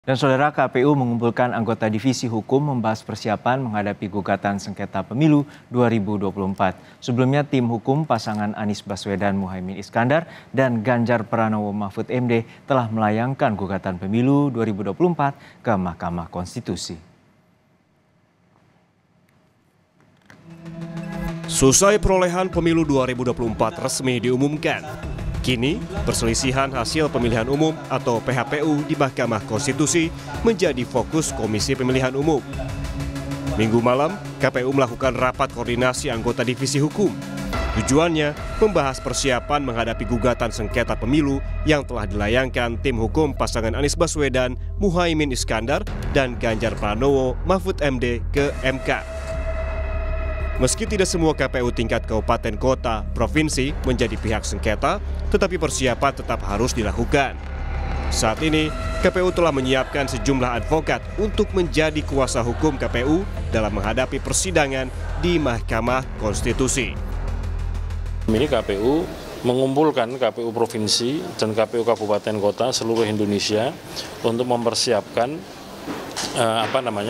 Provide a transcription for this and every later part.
Dan saudara, KPU mengumpulkan anggota divisi hukum membahas persiapan menghadapi gugatan sengketa pemilu 2024. Sebelumnya tim hukum pasangan Anies Baswedan Muhaimin Iskandar dan Ganjar Pranowo Mahfud MD telah melayangkan gugatan pemilu 2024 ke Mahkamah Konstitusi. Selesai perolehan pemilu 2024 resmi diumumkan. Kini, perselisihan hasil pemilihan umum atau PHPU di Mahkamah Konstitusi menjadi fokus Komisi Pemilihan Umum. Minggu malam, KPU melakukan rapat koordinasi anggota divisi hukum. Tujuannya membahas persiapan menghadapi gugatan sengketa pemilu yang telah dilayangkan tim hukum pasangan Anies Baswedan, Muhaimin Iskandar, dan Ganjar Pranowo Mahfud MD ke MK. Meski tidak semua KPU tingkat kabupaten, kota, provinsi menjadi pihak sengketa, tetapi persiapan tetap harus dilakukan. Saat ini, KPU telah menyiapkan sejumlah advokat untuk menjadi kuasa hukum KPU dalam menghadapi persidangan di Mahkamah Konstitusi. Ini KPU mengumpulkan KPU provinsi dan KPU kabupaten kota seluruh Indonesia untuk mempersiapkan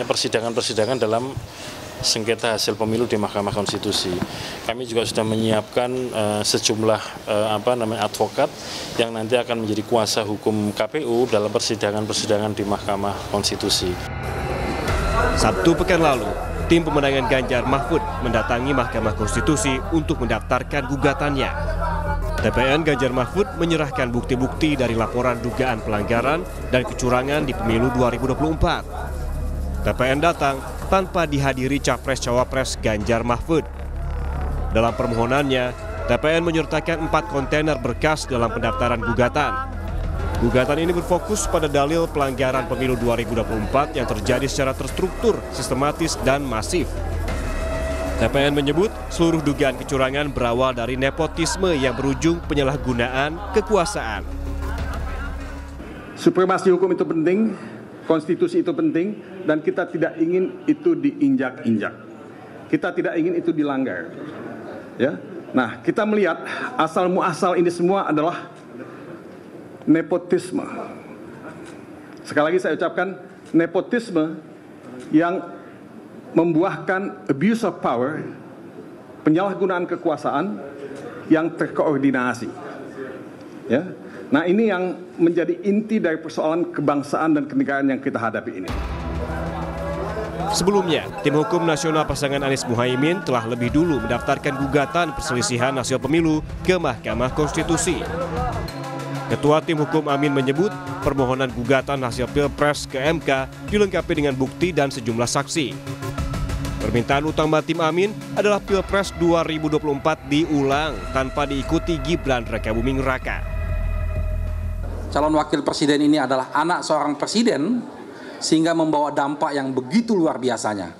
persidangan-persidangan dalam sengketa hasil pemilu di Mahkamah Konstitusi. Kami juga sudah menyiapkan sejumlah advokat yang nanti akan menjadi kuasa hukum KPU dalam persidangan-persidangan di Mahkamah Konstitusi. Sabtu pekan lalu, tim pemenangan Ganjar Mahfud mendatangi Mahkamah Konstitusi untuk mendaftarkan gugatannya. TPN Ganjar Mahfud menyerahkan bukti-bukti dari laporan dugaan pelanggaran dan kecurangan di pemilu 2024. TPN datang tanpa dihadiri Capres-Cawapres Ganjar Mahfud. Dalam permohonannya, TPN menyertakan 4 kontainer berkas dalam pendaftaran gugatan. Gugatan ini berfokus pada dalil pelanggaran pemilu 2024 yang terjadi secara terstruktur, sistematis, dan masif. TPN menyebut seluruh dugaan kecurangan berawal dari nepotisme yang berujung penyalahgunaan kekuasaan. Supremasi hukum itu penting. Konstitusi itu penting dan kita tidak ingin itu diinjak-injak. Kita tidak ingin itu dilanggar. Ya. Nah, kita melihat asal muasal ini semua adalah nepotisme. Sekali lagi saya ucapkan nepotisme yang membuahkan abuse of power, penyalahgunaan kekuasaan yang terkoordinasi. Ya. Nah, ini yang menjadi inti dari persoalan kebangsaan dan kenegaraan yang kita hadapi ini. Sebelumnya, tim hukum nasional pasangan Anies Muhaimin telah lebih dulu mendaftarkan gugatan perselisihan hasil pemilu ke Mahkamah Konstitusi. Ketua tim hukum Amin menyebut permohonan gugatan hasil Pilpres ke MK dilengkapi dengan bukti dan sejumlah saksi. Permintaan utama tim Amin adalah Pilpres 2024 diulang tanpa diikuti Gibran Rakabuming Raka. Calon wakil presiden ini adalah anak seorang presiden sehingga membawa dampak yang begitu luar biasanya.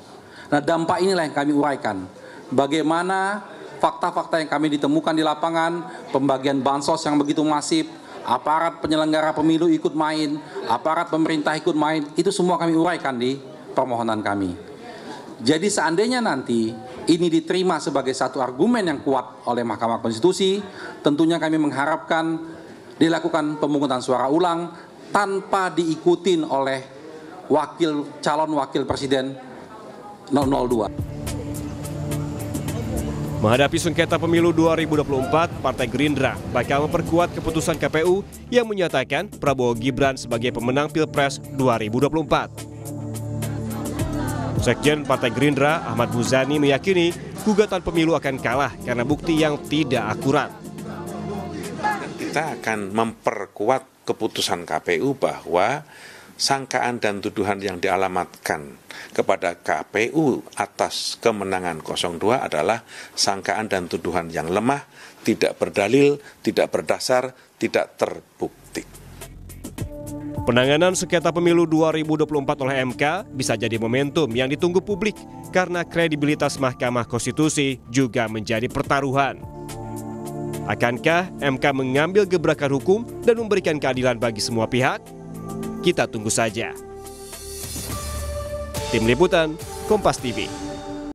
Nah, dampak inilah yang kami uraikan. Bagaimana fakta-fakta yang kami ditemukan di lapangan, pembagian bansos yang begitu masif, aparat penyelenggara pemilu ikut main, aparat pemerintah ikut main, itu semua kami uraikan di permohonan kami. Jadi seandainya nanti ini diterima sebagai satu argumen yang kuat oleh Mahkamah Konstitusi, tentunya kami mengharapkan dilakukan pemungutan suara ulang tanpa diikutin oleh calon wakil presiden 002. Menghadapi sengketa pemilu 2024, Partai Gerindra bakal memperkuat keputusan KPU yang menyatakan Prabowo Gibran sebagai pemenang Pilpres 2024. Sekjen Partai Gerindra Ahmad Muzani meyakini gugatan pemilu akan kalah karena bukti yang tidak akurat. Kita akan memperkuat keputusan KPU bahwa sangkaan dan tuduhan yang dialamatkan kepada KPU atas kemenangan 02 adalah sangkaan dan tuduhan yang lemah, tidak berdalil, tidak berdasar, tidak terbukti. Penanganan sengketa pemilu 2024 oleh MK bisa jadi momentum yang ditunggu publik karena kredibilitas Mahkamah Konstitusi juga menjadi pertaruhan. Akankah MK mengambil gebrakan hukum dan memberikan keadilan bagi semua pihak? Kita tunggu saja. Tim Liputan, Kompas TV.